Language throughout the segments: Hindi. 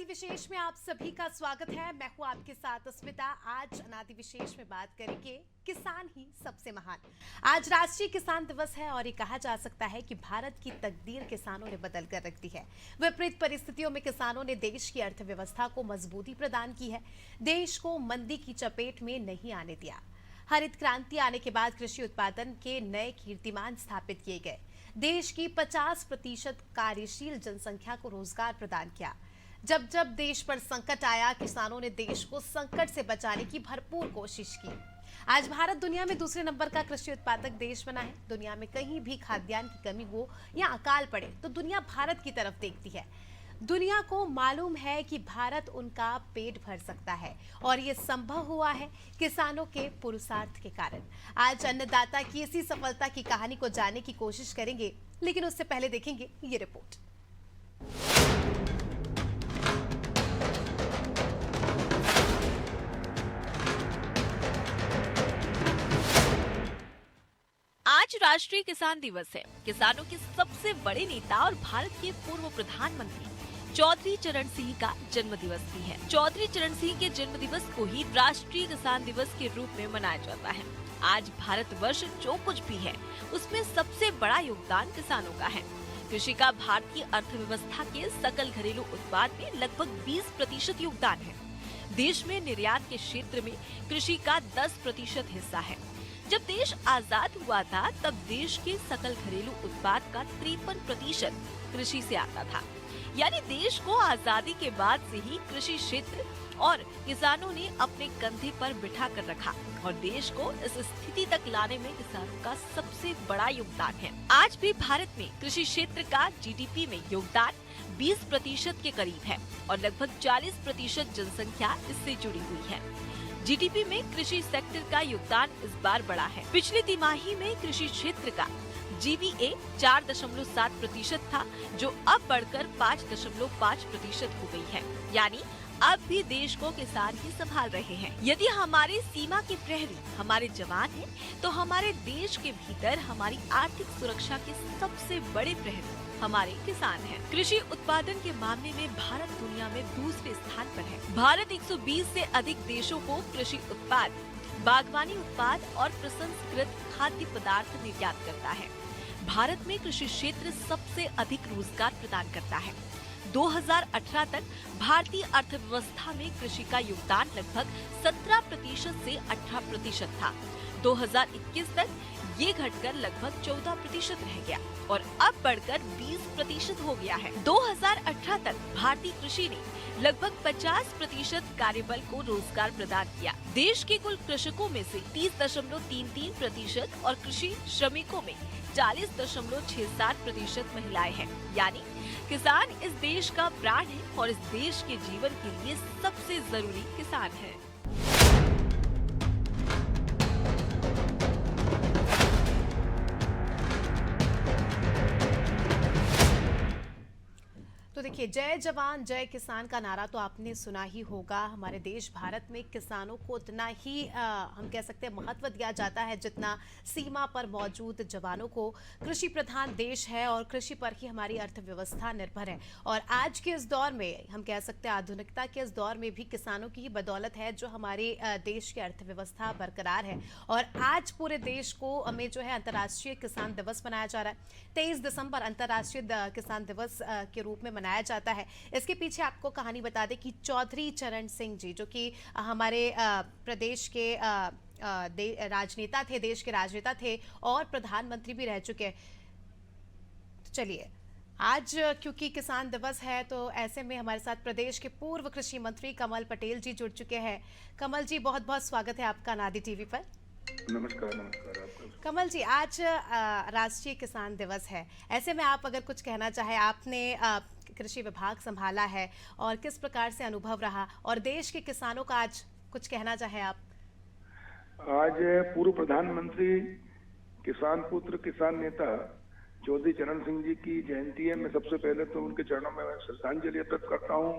अनादि विशेष में आप सभी का स्वागत है। मैं हूं आपके साथ स्मिता। आज अनादि विशेष में बात करेंगे किसान ही सबसे महान। आज राष्ट्रीय किसान दिवस है और ये कहा जा सकता है कि भारत की तकदीर किसानों ने बदल कर रख दी है। विपरीत परिस्थितियों में किसानों ने देश की अर्थव्यवस्था को मजबूती प्रदान की है, देश को मंदी की चपेट में नहीं आने दिया। हरित क्रांति आने के बाद कृषि उत्पादन के नए कीर्तिमान स्थापित किए गए। देश की 50% कार्यशील जनसंख्या को रोजगार प्रदान किया। जब जब देश पर संकट आया, किसानों ने देश को संकट से बचाने की भरपूर कोशिश की। आज भारत दुनिया में दूसरे नंबर का कृषि उत्पादक देश बना है। दुनिया में कहीं भी खाद्यान्न की कमी हो या अकाल पड़े तो दुनिया भारत की तरफ देखती है। दुनिया को मालूम है कि भारत उनका पेट भर सकता है और ये संभव हुआ है किसानों के पुरुषार्थ के कारण। आज अन्नदाता की इसी सफलता की कहानी को जानने की कोशिश करेंगे, लेकिन उससे पहले देखेंगे ये रिपोर्ट। आज राष्ट्रीय किसान दिवस है। किसानों के सबसे बड़े नेता और भारत के पूर्व प्रधानमंत्री चौधरी चरण सिंह का जन्म दिवस भी है। चौधरी चरण सिंह के जन्म दिवस को ही राष्ट्रीय किसान दिवस के रूप में मनाया जाता है। आज भारतवर्ष जो कुछ भी है उसमें सबसे बड़ा योगदान किसानों का है। कृषि का भारतीय अर्थव्यवस्था के सकल घरेलू उत्पाद में लगभग 20% योगदान है। देश में निर्यात के क्षेत्र में कृषि का 10% हिस्सा है। जब देश आजाद हुआ था तब देश के सकल घरेलू उत्पाद का 53% कृषि से आता था। यानी देश को आजादी के बाद से ही कृषि क्षेत्र और किसानों ने अपने कंधे पर बिठा कर रखा और देश को इस स्थिति तक लाने में किसानों का सबसे बड़ा योगदान है। आज भी भारत में कृषि क्षेत्र का जीडीपी में योगदान 20% के करीब है और लगभग 40% जनसंख्या इससे जुड़ी हुई है। जीडीपी में कृषि सेक्टर का योगदान इस बार बढ़ा है। पिछली तिमाही में कृषि क्षेत्र का जीवीए 4.7% था, जो अब बढ़कर 5.5% हो गई है। यानी अब भी देश को किसान ही संभाल रहे हैं। यदि हमारी सीमा के प्रहरी हमारे जवान हैं, तो हमारे देश के भीतर हमारी आर्थिक सुरक्षा के सबसे बड़े प्रहरी हमारे किसान हैं। कृषि उत्पादन के मामले में भारत दुनिया में दूसरे स्थान पर है। भारत 120 से अधिक देशों को कृषि उत्पाद, बागवानी उत्पाद और प्रसंस्कृत खाद्य पदार्थ निर्यात करता है। भारत में कृषि क्षेत्र सबसे अधिक रोजगार प्रदान करता है। 2018 तक भारतीय अर्थव्यवस्था में कृषि का योगदान लगभग 17% से 18% था। 2021 तक ये घटकर लगभग 14% रह गया और अब बढ़कर 20% हो गया है। 2018 तक भारतीय कृषि ने लगभग 50% कार्यबल को रोजगार प्रदान किया। देश के कुल कृषकों में से 30.33% और कृषि श्रमिकों में 40.67% महिलाएं हैं। यानी किसान इस देश का प्राण है और इस देश के जीवन के लिए सबसे जरूरी किसान है। तो देखिए, जय जवान जय किसान का नारा तो आपने सुना ही होगा। हमारे देश भारत में किसानों को उतना ही हम कह सकते हैं महत्व दिया जाता है जितना सीमा पर मौजूद जवानों को। कृषि प्रधान देश है और कृषि पर ही हमारी अर्थव्यवस्था निर्भर है। और आज के इस दौर में हम कह सकते हैं आधुनिकता के इस दौर में भी किसानों की ही बदौलत है जो हमारे देश की अर्थव्यवस्था बरकरार है। और आज पूरे देश को में जो है अंतर्राष्ट्रीय किसान दिवस मनाया जा रहा है। 23 दिसंबर अंतर्राष्ट्रीय किसान दिवस के रूप में मनाया जाता है। इसके पीछे आपको कहानी बता दें कि चौधरी चरण सिंह जी, जो कि हमारे प्रदेश के राजनेता थे, देश के राजनेता थे और प्रधानमंत्री भी रह चुके हैं। तो चलिए, आज क्योंकि किसान दिवस है तो ऐसे में हमारे साथ प्रदेश के पूर्व कृषि मंत्री कमल पटेल जी जुड़ चुके हैं। कमल जी, बहुत बहुत स्वागत है आपका नादी टीवी पर। नमस्कार आपका। कमल जी, आज राष्ट्रीय किसान दिवस है। ऐसे में आप अगर कुछ कहना चाहे, आपने कृषि विभाग संभाला है और किस प्रकार से अनुभव रहा और देश के किसानों का आज कुछ कहना चाहे आप। आज पूर्व प्रधानमंत्री, किसान पुत्र, किसान नेता चौधरी चरण सिंह जी की जयंती है। मैं सबसे पहले तो उनके चरणों में श्रद्धांजलि अर्पित करता हूं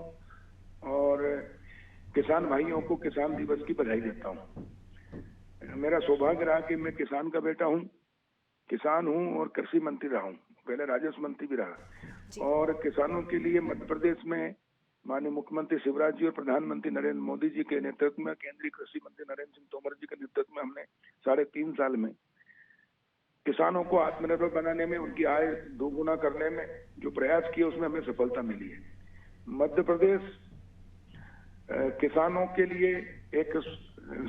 और किसान भाइयों को किसान दिवस की बधाई देता हूं। मेरा सौभाग्य रहा कि मैं किसान का बेटा हूं, किसान हूं और कृषि मंत्री रहा हूं, पहले राजस्व मंत्री भी रहा। और किसानों के लिए मध्य प्रदेश में माननीय मुख्यमंत्री शिवराज जी और प्रधानमंत्री नरेंद्र मोदी जी के नेतृत्व में, केंद्रीय कृषि मंत्री नरेंद्र सिंह तोमर जी के नेतृत्व में हमने 3.5 साल में किसानों को आत्मनिर्भर बनाने में, उनकी आय दोगुना करने में जो प्रयास किए उसमें हमें सफलता मिली है। मध्य प्रदेश किसानों के लिए एक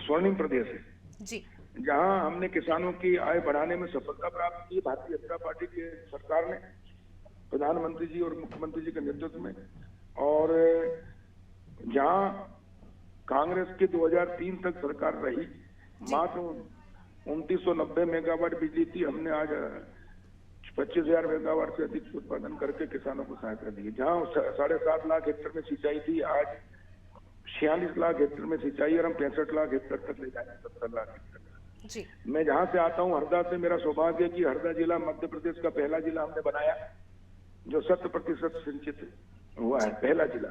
स्वर्णिम प्रदेश है जी। जहां हमने किसानों की आय बढ़ाने में सफलता प्राप्त की। भारतीय जनता पार्टी की सरकार ने, प्रधानमंत्री जी और मुख्यमंत्री जी के नेतृत्व में, और जहां कांग्रेस की 2003 तक सरकार रही, मात्र 2990 मेगावाट बिजली थी, हमने आज 25,000 मेगावाट से अधिक उत्पादन करके किसानों को सहायता दी। जहां 7.5 लाख हेक्टेयर में सिंचाई थी, आज 46 लाख हेक्टेयर में सिंचाई, और हम 65 लाख हेक्टेयर तक ले जाएंगे, 70 लाख हेक्टेयर। जी। मैं जहां से आता हूं, हरदा से, मेरा सौभाग्य है कि हरदा जिला मध्य प्रदेश का पहला जिला हमने बनाया जो 100% सिंचित हुआ है, पहला जिला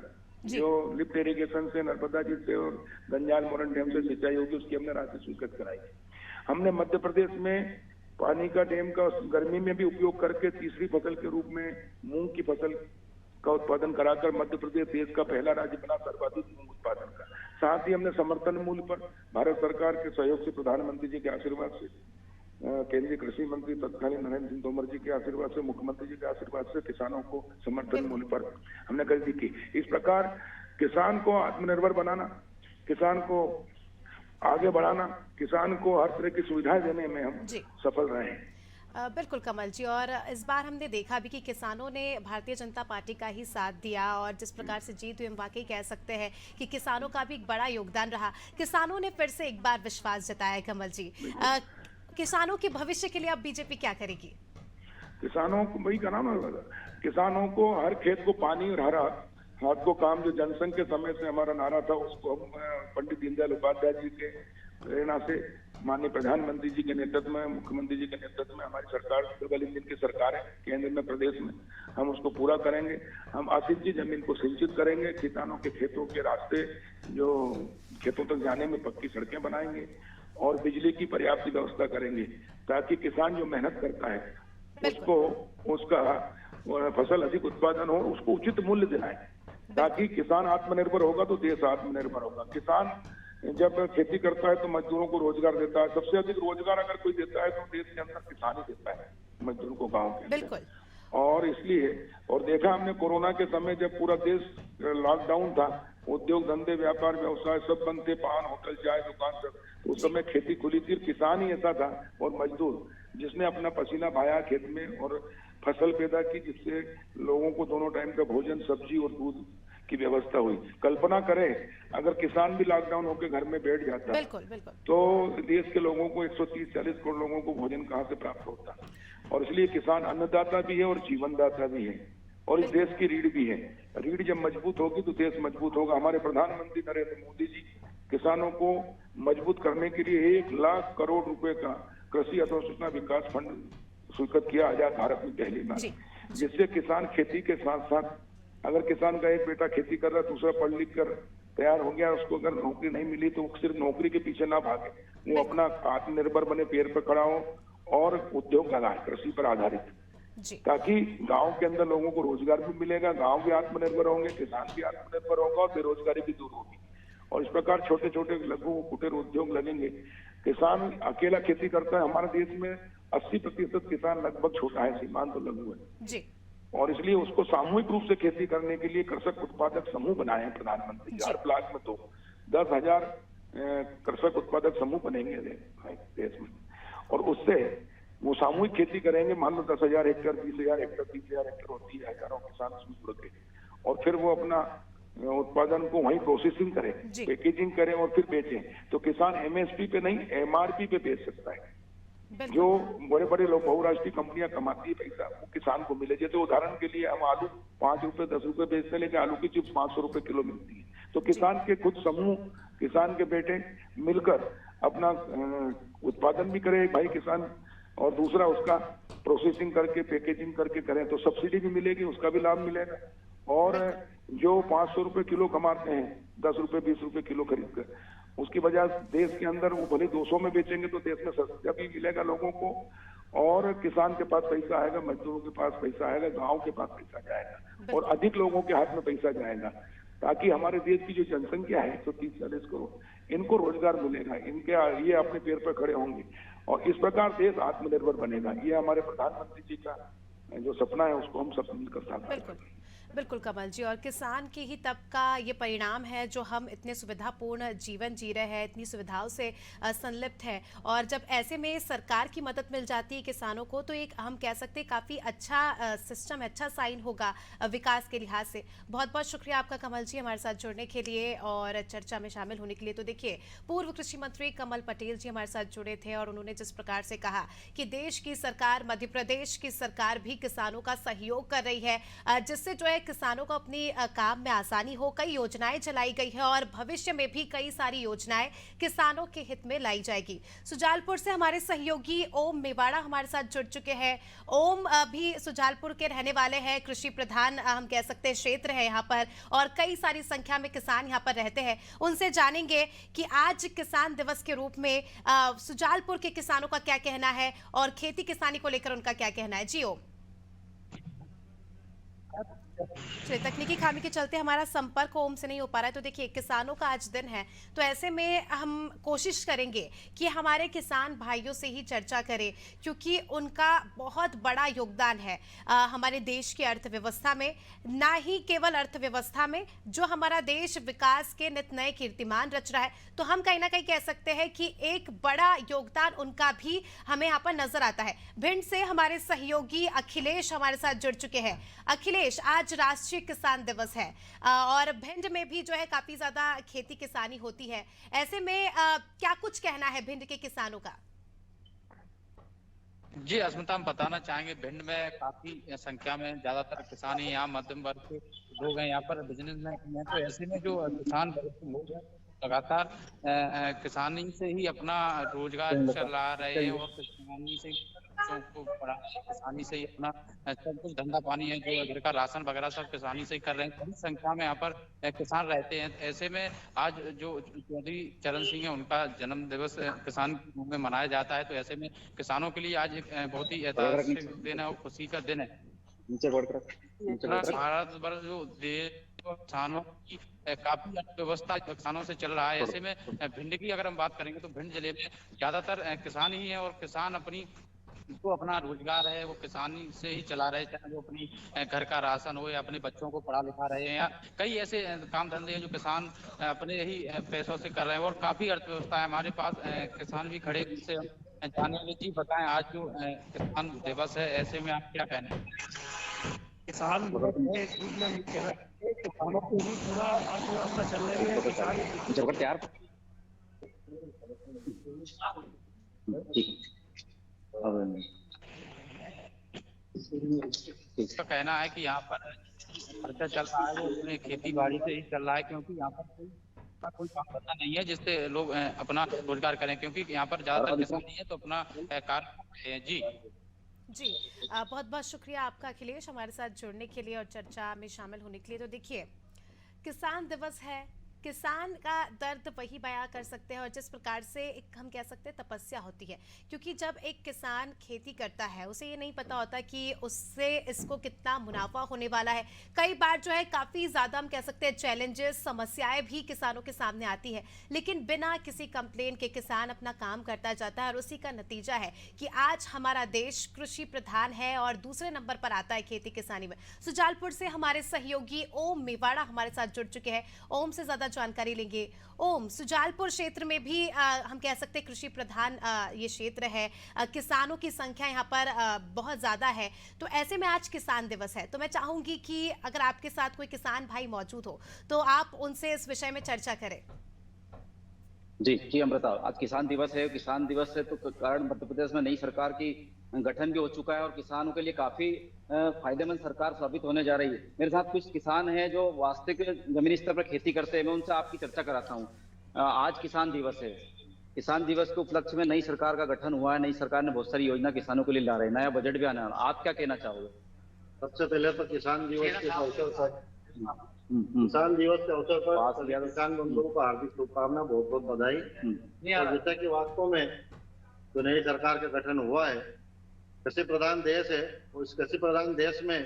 जो लिफ्ट इरिगेशन से, नर्मदा जी से और गंजाल मोरन डैम से सिंचाई होगी, उसकी हमने राशि स्वीकृत कराई। हमने मध्य प्रदेश में पानी का डैम का गर्मी में भी उपयोग करके तीसरी फसल के रूप में मूंग की फसल का उत्पादन कराकर मध्य प्रदेश देश का पहला राज्य बना सर्वाधिक मूंग उत्पादन का। साथ ही हमने समर्थन मूल्य पर भारत सरकार के सहयोग से, प्रधानमंत्री जी के आशीर्वाद से, केंद्रीय कृषि मंत्री तत्कालीन नरेंद्र सिंह तोमर जी के आशीर्वाद से, मुख्यमंत्री जी के आशीर्वाद से किसानों को समर्थन मूल्य पर हमने खरीदी की। इस प्रकार किसान को आत्मनिर्भर बनाना, किसान को आगे बढ़ाना, किसान को हर तरह की सुविधाएं देने में हम सफल रहे हैं। बिल्कुल कमल जी, और इस बार हमने देखा भी कि किसानों ने भारतीय जनता पार्टी का ही साथ दिया, और जिस प्रकार से जीत हुई, हम वाकई कह सकते हैं कि किसानों का भी एक बड़ा योगदान रहा। किसानों ने फिर से एक बार विश्वास जताया है। कमल जी, किसानों के भविष्य के लिए अब बीजेपी क्या करेगी? किसानों को वही कहना ना, किसानों को हर खेत को पानी और हरा हाथ को काम, जो जनसंघ के समय से हमारा नारा था, उसको हम पंडित दीनदयाल उपाध्याय जी के प्रेरणा से, माननीय प्रधानमंत्री जी के नेतृत्व में, मुख्यमंत्री जी के नेतृत्व में हमारी सरकार, वाली जिनकी सरकार है केंद्र में, प्रदेश में, हम उसको पूरा करेंगे। हम असिंचित जमीन को सिंचित करेंगे, किसानों के खेतों के रास्ते, जो खेतों तक जाने में पक्की सड़कें बनाएंगे, और बिजली की पर्याप्त व्यवस्था करेंगे, ताकि किसान जो मेहनत करता है उसको, उसका फसल अधिक उत्पादन हो, उसको उचित मूल्य दिलाएं, ताकि किसान आत्मनिर्भर होगा तो देश आत्मनिर्भर होगा। किसान जब खेती करता है तो मजदूरों को रोजगार देता है। सबसे अधिक रोजगार अगर कोई देता है तो देश के अंदर किसान ही देता है मजदूरों को, गाँव के अंदर। और इसलिए, और देखा हमने कोरोना के समय जब पूरा देश लॉकडाउन था, उद्योग धंधे, व्यापार व्यवसाय सब बंद थे, पान, होटल, चाय दुकान सब, तो उस समय खेती खुली थी। किसान ही ऐसा था और मजदूर जिसने अपना पसीना बहाया खेत में और फसल पैदा की, जिससे लोगों को दोनों टाइम का भोजन, सब्जी और दूध की व्यवस्था हुई। कल्पना करें अगर किसान भी लॉकडाउन होकर घर में बैठ जाता, बिल्कुल, बिल्कुल, तो देश के लोगों को 130-140 करोड़ लोगों को भोजन कहाँ से प्राप्त होता। और इसलिए किसान अन्नदाता भी है और जीवनदाता भी है, और इस देश की रीढ़ भी है। रीढ़ जब मजबूत होगी तो देश मजबूत होगा। हमारे प्रधानमंत्री नरेंद्र मोदी जी किसानों को मजबूत करने के लिए 1 लाख करोड़ रुपए का कृषि अधोसंरचना विकास फंड स्वीकृत किया आजाद भारत में पहली बार, जिससे किसान खेती के साथ साथ, अगर किसान का एक बेटा खेती कर रहा है, दूसरा पढ़ लिख कर तैयार हो गया, उसको अगर नौकरी नहीं मिली तो सिर्फ नौकरी के पीछे ना भागे, वो अपना आत्मनिर्भर बने, पैर पर खड़ा हो और उद्योग लगाए कृषि पर आधारित, ताकि गांव के अंदर लोगों को रोजगार भी मिलेगा, गांव भी आत्मनिर्भर होंगे, किसान भी आत्मनिर्भर होगा और बेरोजगारी भी दूर होगी। और इस प्रकार छोटे छोटे लघु कुटीर उद्योग लगेंगे। किसान अकेला खेती करता है, हमारे देश में 80% किसान लगभग छोटा है, सीमांत तो लघु है, और इसलिए उसको सामूहिक रूप से खेती करने के लिए कृषक उत्पादक समूह बनाए हैं प्रधानमंत्री। हर ब्लॉक में तो 10,000 कृषक उत्पादक समूह बनेंगे देश में, और उससे वो सामूहिक खेती करेंगे। मान लो 10,000 हेक्टेयर, 20,000 हेक्टेयर, 30,000 हेक्टेयर होती है, हजारों किसान उसमें जुड़ के, और फिर वो अपना उत्पादन को वहीं प्रोसेसिंग करें, पैकेजिंग करें और फिर बेचें। तो किसान MSP पे नहीं, MRP पे बेच सकता है। जो बड़े बड़े लोग, बहुराष्ट्रीय कंपनियां कमाती है पैसा, वो किसान को मिले। जैसे उदाहरण के लिए हम आलू 5 रुपए 10 रुपए बेचते हैं, लेकिन आलू की चिप्स 500 रुपए किलो मिलती है। तो किसान के खुद समूह, किसान के बेटे मिलकर अपना उत्पादन भी करे भाई किसान, और दूसरा उसका प्रोसेसिंग करके पैकेजिंग करके करें तो सब्सिडी भी मिलेगी, उसका भी लाभ मिलेगा। और जो 500 रुपए किलो कमाते हैं 10 रुपए 20 रुपए किलो खरीद कर, उसकी वजह देश के अंदर वो भले 200 में बेचेंगे तो देश में सस्ता भी मिलेगा लोगों को, और किसान के पास पैसा आएगा, मजदूरों के पास पैसा आएगा, गांव के पास पैसा जाएगा, और अधिक लोगों के हाथ में पैसा जाएगा। ताकि हमारे देश की जो जनसंख्या है 130-140 करोड़, इनको रोजगार मिलेगा, इनके ये अपने पैर पर खड़े होंगे और इस प्रकार देश आत्मनिर्भर बनेगा। ये हमारे प्रधानमंत्री जी का जो सपना है उसको हम सब मिलकर साकार बिल्कुल करेंगे। बिल्कुल कमल जी, और किसान की ही तब का ये परिणाम है जो हम इतने सुविधापूर्ण जीवन जी रहे हैं, इतनी सुविधाओं से संलिप्त है। और जब ऐसे में सरकार की मदद मिल जाती है किसानों को, तो एक हम कह सकते हैं काफ़ी अच्छा सिस्टम, अच्छा साइन होगा विकास के लिहाज से। बहुत बहुत शुक्रिया आपका कमल जी हमारे साथ जुड़ने के लिए और चर्चा में शामिल होने के लिए। तो देखिए, पूर्व कृषि मंत्री कमल पटेल जी हमारे साथ जुड़े थे और उन्होंने जिस प्रकार से कहा कि देश की सरकार, मध्य प्रदेश की सरकार भी किसानों का सहयोग कर रही है, जिससे जो है किसानों को अपनी काम में आसानी हो। कई योजनाएं चलाई गई है और भविष्य में भी कई सारी योजनाएं किसानों के हित में लाई जाएगी। सुजालपुर से हमारे सहयोगी ओम मेवाड़ा हमारे साथ जुड़ चुके हैं। ओम भी सुजालपुर के रहने वाले हैं, कृषि प्रधान हम कह सकते हैं क्षेत्र है यहाँ पर और कई सारी संख्या में किसान यहाँ पर रहते हैं। उनसे जानेंगे कि आज किसान दिवस के रूप में सुजालपुर के किसानों का क्या कहना है और खेती किसानी को लेकर उनका क्या कहना है। जी ओम। चलिए, तकनीकी खामी के चलते हमारा संपर्क ओम से नहीं हो पा रहा है। तो देखिए, किसानों का आज दिन है, तो ऐसे में हम कोशिश करेंगे कि हमारे किसान भाइयों से ही चर्चा करें, क्योंकि उनका बहुत बड़ा योगदान है हमारे देश की अर्थव्यवस्था में। ना ही केवल अर्थव्यवस्था में, जो हमारा देश विकास के नित नए कीर्तिमान रच रहा है, तो हम कहीं ना कहीं कह सकते हैं कि एक बड़ा योगदान उनका भी हमें यहाँ पर नजर आता है। भिंड से हमारे सहयोगी अखिलेश हमारे साथ जुड़ चुके हैं। अखिलेश, आज राष्ट्रीय किसान दिवस है और भिंड में भी जो है काफी ज्यादा खेती किसानी होती है। ऐसे में क्या कुछ कहना है भिंड के किसानों का? जी अस्मिता, हम बताना चाहेंगे भिंड में काफी संख्या में ज्यादातर किसान ही यहाँ मध्यम वर्ग के लोग हैं, यहाँ पर बिजनेसमैन हैं। तो ऐसे में जो किसान वर्ग के लोग हैं लगातार किसानी से ही अपना रोजगार चला रहे हैं और किसानी से बच्चों को पढ़ाना, किसानी से ही अपना सब कुछ धंधा पानी है, जो घर का राशन वगैरह सब किसानी से ही कर रहे हैं। बड़ी संख्या में यहाँ पर किसान रहते हैं। ऐसे में आज जो चौधरी चरण सिंह है उनका जन्म दिवस किसान के रूप में मनाया जाता है। तो ऐसे में किसानों के लिए आज एक बहुत ही ऐतिहासिक दिन है और खुशी का दिन है। भारत वर्ष जो देश किसानों की काफी अर्थव्यवस्था किसानों से चल रहा है। ऐसे में भिंड की अगर हम बात करेंगे तो भिंड जिले में ज्यादातर किसान ही है और किसान अपना रोजगार है वो किसानी से ही चला रहे हैं, चाहे वो अपनी घर का राशन हो या अपने बच्चों को पढ़ा लिखा रहे हैं या कई ऐसे काम धंधे हैं जो किसान अपने ही पैसों से कर रहे हैं और काफी अर्थव्यवस्था है। हमारे पास किसान भी खड़े, उनसे हम जानेंगे। जी बताएं, आज जो किसान दिवस है ऐसे में आप क्या कहना है? किसान किसानों को ही पूरा अर्थव्यवस्था चल रही है। किसान इसका कहना है कि यहाँ पर खर्चा चल रहा है वो अपने खेती बाड़ी से ही चल रहा है, क्योंकि यहाँ पर कोई काम धंधा नहीं है जिससे लोग अपना रोजगार करें, क्योंकि यहाँ पर ज्यादातर किसान नहीं है तो अपना कार्य। जी जी, बहुत बहुत शुक्रिया आपका अखिलेश हमारे साथ जुड़ने के लिए और चर्चा में शामिल होने के लिए। तो देखिए, किसान दिवस है, किसान का दर्द वही बयां कर सकते हैं और जिस प्रकार से एक हम कह सकते हैं तपस्या होती है, क्योंकि जब एक किसान खेती करता है उसे ये नहीं पता होता कि उससे इसको कितना मुनाफा होने वाला है। कई बार जो है काफ़ी ज़्यादा हम कह सकते हैं चैलेंजेस, समस्याएं भी किसानों के सामने आती है, लेकिन बिना किसी कंप्लेन के किसान अपना काम करता जाता है और उसी का नतीजा है कि आज हमारा देश कृषि प्रधान है और दूसरे नंबर पर आता है खेती किसानी में। सुजालपुर से हमारे सहयोगी ओम मेवाड़ा हमारे साथ जुड़ चुके हैं। ओम से ज़्यादा जानकारी लेंगे। ओम, सुजालपुर क्षेत्र में भी हम कह सकते हैं कृषि प्रधान ये क्षेत्र है, किसानों की संख्या यहाँ पर बहुत ज़्यादा है। तो ऐसे में आज किसान दिवस है, तो मैं चाहूँगी कि अगर आपके साथ कोई किसान भाई मौजूद हो तो आप उनसे इस विषय में चर्चा करें। जी अमृता, आज किसान दिवस है। किसान दिवस है तो कारण मध्य प्रदेश में नई सरकार की गठन भी हो चुका है और किसानों के लिए काफी फायदेमंद सरकार साबित होने जा रही है। मेरे साथ कुछ किसान हैं जो वास्तविक जमीनी स्तर पर खेती करते हैं, मैं उनसे आपकी चर्चा कराता हूँ। आज किसान दिवस है। किसान दिवस के उपलक्ष्य में नई सरकार का गठन हुआ है। नई सरकार ने बहुत सारी योजना किसानों के लिए ला रही है, नया बजट भी आने वाला। आप क्या कहना चाहोगे? सबसे पहले तो किसान दिवस के अवसर पर किसान दिवस के अवसर पर किसान बंधुओं को हार्दिक शुभकामना, बहुत बहुत बधाई। और जैसा कि वास्तव में जो नई सरकार का गठन हुआ है, कृषि प्रधान देश है और इस कृषि प्रधान देश में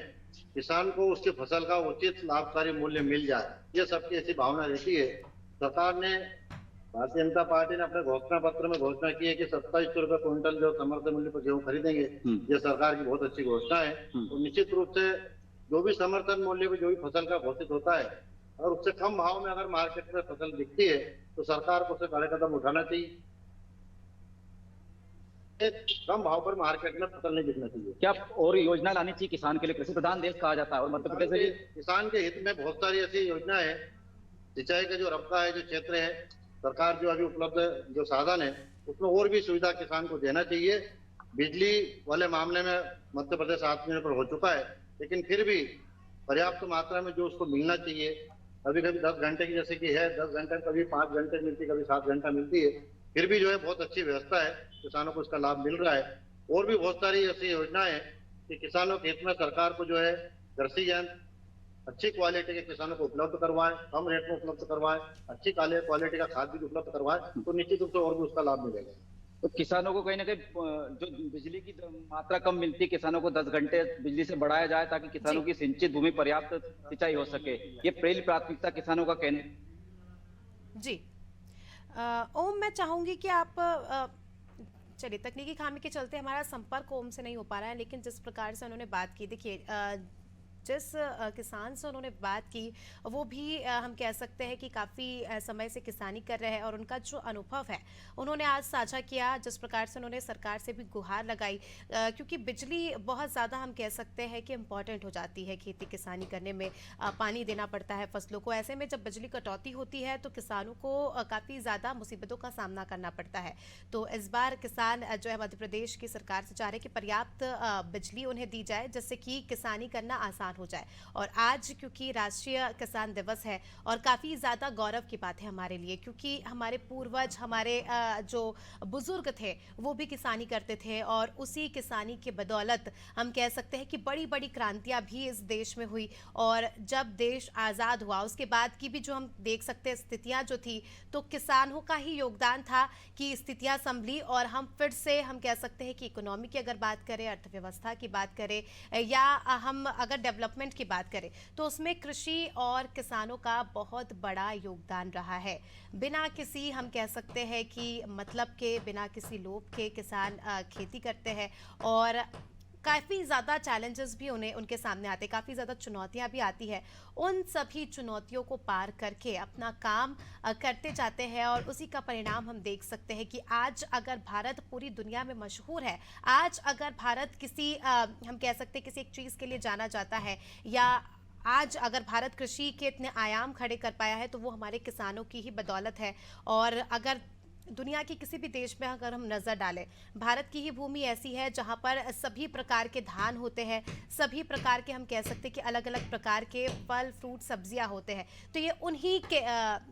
किसान को उसकी फसल का उचित लाभकारी मूल्य मिल जाए, ये सबकी ऐसी भावना रहती है। सरकार ने, भारतीय जनता पार्टी ने अपने घोषणा पत्र में घोषणा की है कि 2700 रुपए क्विंटल जो समर्थन मूल्य पर गेहूं खरीदेंगे। ये सरकार की बहुत अच्छी घोषणा है। तो निश्चित रूप से जो भी समर्थन मूल्य पर जो भी फसल का घोषित होता है, और उससे कम भाव में अगर मार्केट में फसल बिकती है तो सरकार को उसे कड़े कदम उठाना चाहिए। कम भाव पर मार्केट में फसल नहीं बिकना चाहिए। क्या और योजना लानी चाहिए किसान के लिए? कृषि प्रधान देश कहा जाता है और मध्य प्रदेश में किसान के हित में बहुत सारी ऐसी योजना है। सिंचाई का जो रफ्ता है, जो क्षेत्र है, सरकार जो अभी उपलब्ध जो साधन है उसमें और भी सुविधा किसान को देना चाहिए। बिजली वाले मामले में मध्य प्रदेश आत्मनिर्भर हो चुका है, लेकिन फिर भी पर्याप्त मात्रा में जो उसको मिलना चाहिए, कभी कभी 10 घंटे की जैसे कि है, 10 घंटे कभी 5 घंटे मिलती, कभी 7 घंटा मिलती है, फिर भी जो है बहुत अच्छी व्यवस्था है, किसानों को इसका लाभ मिल रहा है। और भी बहुत सारी ऐसी योजनाएं कि किसानों के हित में सरकार को जो है कृषि यंत्र अच्छी क्वालिटी के किसानों को उपलब्ध करवाए, कम रेट में उपलब्ध करवाए, अच्छी क्वालिटी का खाद भी उपलब्ध करवाए, तो निश्चित रूप से और भी उसका लाभ मिलेगा। तो किसानों को कहीं ना कहीं जो बिजली की मात्रा कम मिलती है, किसानों को 10 घंटे बिजली से बढ़ाया जाए ताकि किसानों की सिंचित भूमि पर्याप्त सिंचाई हो सके, ये पहली प्राथमिकता किसानों का कहना। जी ओम, मैं चाहूंगी कि आप चलिए, तकनीकी खामी के चलते हमारा संपर्क ओम से नहीं हो पा रहा है, लेकिन जिस प्रकार से उन्होंने बात की, देखिए जिस किसान से उन्होंने बात की वो भी हम कह सकते हैं कि काफ़ी समय से किसानी कर रहे हैं और उनका जो अनुभव है उन्होंने आज साझा किया। जिस प्रकार से उन्होंने सरकार से भी गुहार लगाई, क्योंकि बिजली बहुत ज़्यादा हम कह सकते हैं कि इम्पॉर्टेंट हो जाती है खेती किसानी करने में। पानी देना पड़ता है फसलों को, ऐसे में जब बिजली कटौती होती है तो किसानों को काफ़ी ज़्यादा मुसीबतों का सामना करना पड़ता है। तो इस बार किसान जो है मध्य प्रदेश की सरकार से चाह रहे कि पर्याप्त बिजली उन्हें दी जाए जिससे कि किसानी करना आसान हो जाए। और आज क्योंकि राष्ट्रीय किसान दिवस है और काफ़ी ज़्यादा गौरव की बात है हमारे लिए, क्योंकि हमारे पूर्वज, हमारे जो बुजुर्ग थे वो भी किसानी करते थे और उसी किसानी के बदौलत हम कह सकते हैं कि बड़ी बड़ी क्रांतियां भी इस देश में हुई। और जब देश आज़ाद हुआ उसके बाद की भी जो हम देख सकते हैं स्थितियां जो थी, तो किसानों का ही योगदान था कि स्थितियां संभली और हम फिर से हम कह सकते हैं कि इकोनॉमी की अगर बात करें, अर्थव्यवस्था की बात करें या हम अगर डेवलपमेंट की बात करें तो उसमें कृषि और किसानों का बहुत बड़ा योगदान रहा है। बिना किसी हम कह सकते हैं कि मतलब के, बिना किसी लोभ के किसान खेती करते हैं और काफ़ी ज़्यादा चैलेंजेस भी उनके सामने आते हैं, काफ़ी ज़्यादा चुनौतियां भी आती है। उन सभी चुनौतियों को पार करके अपना काम करते जाते हैं और उसी का परिणाम हम देख सकते हैं कि आज अगर भारत पूरी दुनिया में मशहूर है, आज अगर भारत किसी हम कह सकते हैं किसी एक चीज़ के लिए जाना जाता है, या आज अगर भारत कृषि के इतने आयाम खड़े कर पाया है तो वो हमारे किसानों की ही बदौलत है। और अगर दुनिया के किसी भी देश में अगर हम नज़र डालें, भारत की ही भूमि ऐसी है जहां पर सभी प्रकार के धान होते हैं, सभी प्रकार के हम कह सकते हैं कि अलग अलग प्रकार के फल, फ्रूट, सब्जियां होते हैं। तो ये उन्हीं के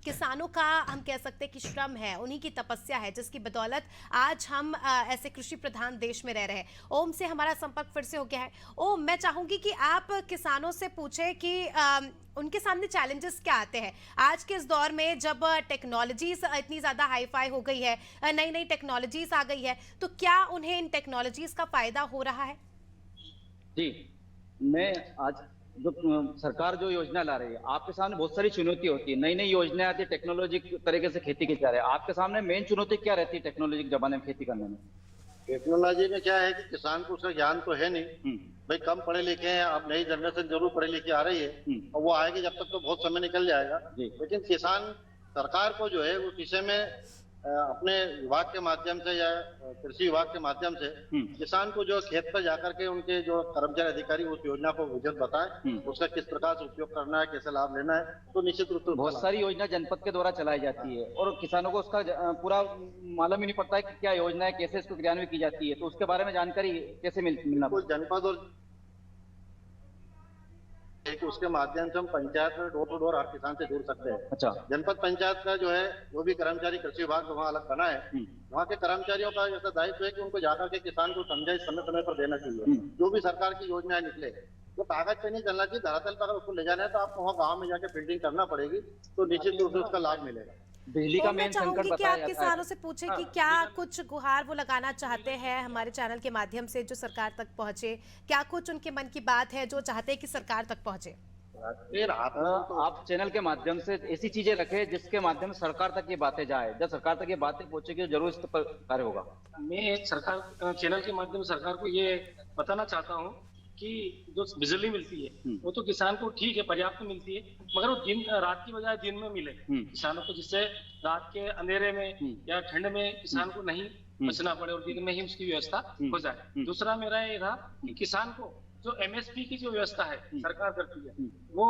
किसानों का हम कह सकते हैं कि श्रम है, उन्हीं की तपस्या है जिसकी बदौलत आज हम ऐसे कृषि प्रधान देश में रह रहे हैं। ओम से हमारा संपर्क फिर से हो गया है। ओम, मैं चाहूँगी कि आप किसानों से पूछें कि उनके सामने चैलेंजेस क्या आते हैं आज के इस दौर में, जब टेक्नोलॉजीज इतनी ज़्यादा हाई फाई हो गई है, नई नई टेक्नोलॉजीज आ गई है, तो क्या उन्हें इन टेक्नोलॉजीज का फायदा हो रहा है? जी, मैं आज जो सरकार जो योजना ला रही है, आपके सामने बहुत सारी चुनौती होती है, नई नई योजनाएं आती है, टेक्नोलॉजी तरीके से खेती की जा रही है। आपके सामने मेन चुनौती क्या रहती है टेक्नोलॉजी के जमाने में खेती करने में? टेक्नोलॉजी में क्या है कि किसान को उसका ज्ञान तो है नहीं, भाई कम पढ़े लिखे हैं, अब नई जनरेशन जरूर पढ़े लिखे आ रही है और वो आएगी जब तक तो बहुत समय निकल जाएगा। लेकिन किसान, सरकार को जो है उस विषय में अपने विभाग के माध्यम से या कृषि विभाग के माध्यम से किसान को जो खेत पर जाकर के उनके जो कर्मचारी अधिकारी उस योजना को विजत बताए, उसका किस प्रकार से उपयोग करना है, कैसे लाभ लेना है, तो निश्चित रूप से बहुत सारी योजना जनपद के द्वारा चलाई जाती है और किसानों को उसका पूरा मालूम ही नहीं पड़ता है कि क्या योजना है, कैसे इसको क्रियान्वित की जाती है, तो उसके बारे में जानकारी कैसे मिलना? जनपद और उसके माध्यम से हम पंचायत में डोर टू डोर हर किसान से जुड़ सकते हैं। अच्छा, जनपद पंचायत का जो है जो भी कर्मचारी कृषि विभाग वहाँ अलग बना है, वहाँ के कर्मचारियों का ऐसा दायित्व है कि उनको जाकर के किसान को समझाइश समय समय पर देना चाहिए। जो भी सरकार की योजनाएं निकले तो कागज पे नहीं चलना चाहिए, धरातल पर अगर उसको ले जाना है तो आपको वहाँ गाँव में जाके फील्डिंग करना पड़ेगी, तो निश्चित रूप से उसका लाभ मिलेगा। बिजली का तो मैं मेन संकट चाहूंगी कि बताया आप जाता है। किसानों से पूछें कि क्या कुछ गुहार वो लगाना चाहते हैं हमारे चैनल के माध्यम से जो सरकार तक पहुंचे, क्या कुछ उनके मन की बात है जो चाहते हैं कि सरकार तक पहुंचे। आप चैनल के माध्यम से ऐसी चीजें रखें जिसके माध्यम से सरकार तक ये बातें जाए, जब सरकार तक ये बातें पहुंचेगी तो जरूर इस पर कार्य होगा। मैं सरकार चैनल के माध्यम से सरकार को ये बताना चाहता हूँ कि जो बिजली मिलती है वो तो किसान को ठीक है, पर्याप्त मिलती है, मगर वो दिन रात की बजाय दिन में मिले किसानों को, जिससे रात के अंधेरे में या ठंड में किसान को नहीं बचना पड़े और दिन में ही उसकी व्यवस्था हो जाए। दूसरा मेरा ये था कि किसान को जो एमएसपी की जो व्यवस्था है सरकार करती है, वो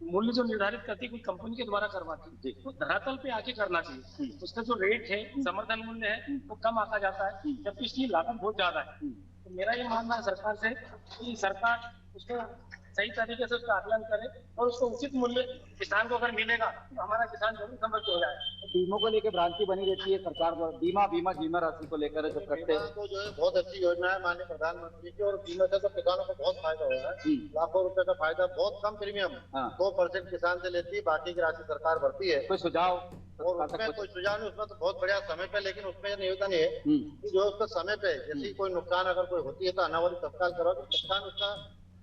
मूल्य जो निर्धारित करती है कोई कंपनी के द्वारा करवाती है, तो धरातल पे आके करना चाहिए। उसका जो रेट है, समर्थन मूल्य है, वो कम आका जाता है, जबकि इसकी लागत बहुत ज्यादा है। तो मेरा ये मानना है सरकार से कि सरकार उसको सही तरीके से उसका आकलन करे और उसको उचित मूल्य किसान को अगर मिलेगा तो हमारा किसान जरूर समृद्ध हो जाए। बीमों को लेकर भ्रांति बनी रहती है सरकार द्वारा, बीमा राशि को लेकर जब करते हैं तो जो है बहुत अच्छी योजना है माननीय प्रधानमंत्री की, और बीमा से तो किसानों को बहुत फायदा हो रहा है। लाखों रुपए का फायदा, बहुत कम प्रीमियम 2% किसान से लेती है, बाकी की राशि सरकार भरती है। कोई सुझाव और उसमें कोई सुझाव नहीं, उसमें तो बहुत बढ़िया समय पे, लेकिन उसमें निवेदन है कि जो उसको समय पे जैसे कोई नुकसान अगर कोई होती है तो अनावरी तत्काल करो, तो किसान उसका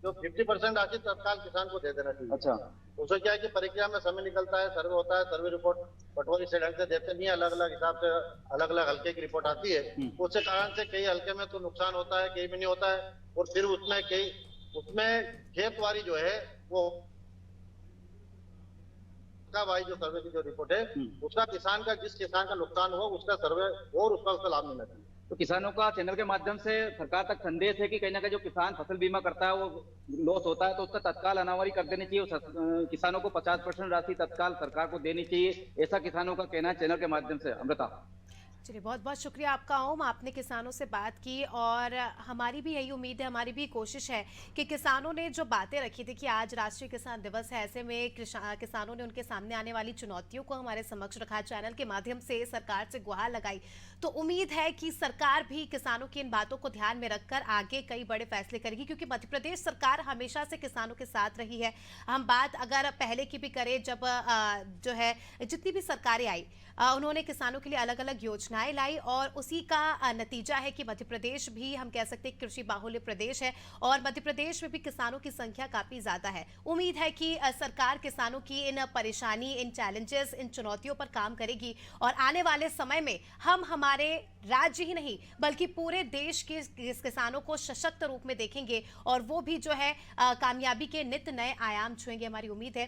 जो 50% राशि तत्काल किसान को दे देना चाहिए। अच्छा, उससे क्या है कि प्रक्रिया में समय निकलता है, सर्वे होता है, सर्वे रिपोर्ट पटवारी से ढंग से देते नहीं, अलग अलग हिसाब से अलग अलग हल्के की रिपोर्ट आती है। उसके कारण से कई हल्के में तो नुकसान होता है, कई में नहीं होता है, और फिर उसमें खेतवारी जो है वो भाई जो सर्वे की जो रिपोर्ट है उसका किसान का, जिस किसान का नुकसान हुआ उसका सर्वे और उसका लाभ मिलना चाहिए। तो किसानों का चैनल के माध्यम से सरकार तक संदेश है कि कहीं ना कहीं जो किसान फसल बीमा करता है वो लॉस होता है तो उसका तत्काल अनावरी कर देनी चाहिए, किसानों को 50% राशि तत्काल सरकार को देनी चाहिए, ऐसा किसानों का कहना है चैनल के माध्यम से। अमृता, चलिए, बहुत बहुत शुक्रिया आपका ओम, आपने किसानों से बात की और हमारी भी यही उम्मीद है, हमारी भी कोशिश है कि किसानों ने जो बातें रखी थी कि आज राष्ट्रीय किसान दिवस है, ऐसे में किसानों ने उनके सामने आने वाली चुनौतियों को हमारे समक्ष रखा, चैनल के माध्यम से सरकार से गुहार लगाई। तो उम्मीद है कि सरकार भी किसानों की इन बातों को ध्यान में रखकर आगे कई बड़े फैसले करेगी, क्योंकि मध्य प्रदेश सरकार हमेशा से किसानों के साथ रही है। हम बात अगर पहले की भी करें, जब जो है जितनी भी सरकारें आई उन्होंने किसानों के लिए अलग अलग योजनाएं लाई, और उसी का नतीजा है कि मध्य प्रदेश भी हम कह सकते हैं कृषि बाहुल्य प्रदेश है, और मध्य प्रदेश में भी किसानों की संख्या काफी ज्यादा है। उम्मीद है कि सरकार किसानों की इन परेशानी, इन चैलेंजेस, इन चुनौतियों पर काम करेगी, और आने वाले समय में हम हमारे राज्य ही नहीं बल्कि पूरे देश के किसानों को सशक्त रूप में देखेंगे, और वो भी जो है कामयाबी के नित नए आयाम छुएंगे, हमारी उम्मीद है।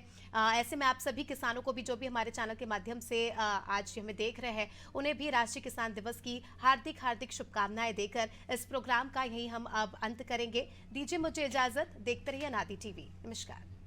ऐसे में आप सभी किसानों को भी, जो भी हमारे चैनल के माध्यम से आज हमें देख रहे हैं, उन्हें भी राष्ट्रीय किसान दिवस की हार्दिक हार्दिक शुभकामनाएं देकर इस प्रोग्राम का यही हम अब अंत करेंगे। दीजिए मुझे इजाजत, देखते रहिए अनादि टीवी। नमस्कार।